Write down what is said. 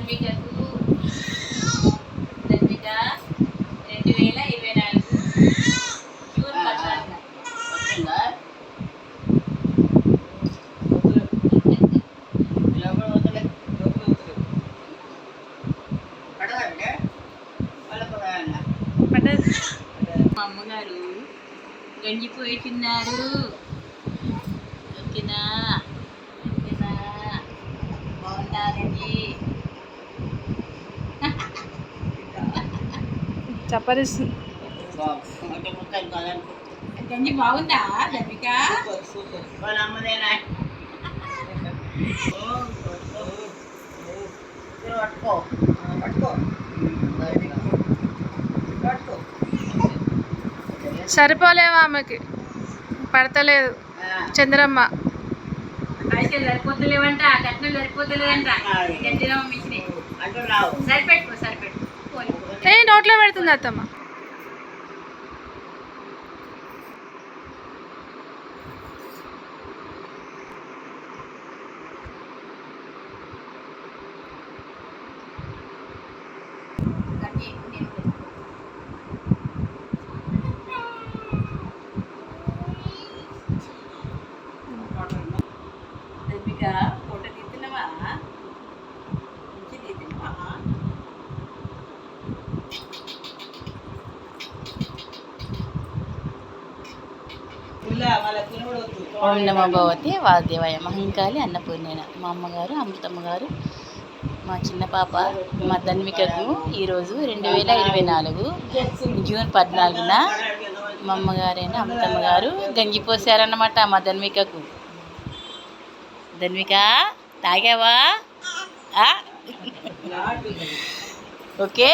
ధన్వికకు Dhanvika 2024 June 14 వచ్చిందా? మా అమ్మగారు గంజిపోయి తిన్నారు. ఓకేనా? ఓకేనా? బాగుందా గంజి? చప్పరిస్తుంది. గంజి బాగుందా ధన్విక? వాళ్ళ అమ్మదేనా? పట్టుకో పట్టుకో పట్టుకో. సరిపోలేవా ఆమెకి? పడతలేదు చంద్రమ్మ. అయితే సరిపోతలేవంట, కట్నం సరిపోతలేదంట. గంజిలో మించినాయి అంటున్నావు. సరిపెట్టుకో సరిపెట్టుకో. ఏ నోట్లో పెడుతుంది అత్తమ్మ. ధన్విక ఫోటో తీస్తున్నావా? మంచి తీస్తున్నావా? ఓం నమో భగవతి వాసుదేవాయ మహంకాళి అన్నపూర్ణేన. మా అమ్మగారు అమృతమ్మ గారు మా చిన్న పాప మా ధన్వికకు ఈరోజు 2024 జూన్ 14న మా అమ్మగారైన అమృతమ్మ గారు గంజి పోసారన్నమాట మా ధన్వికకు. ధన్విక తాగావా? ఓకే.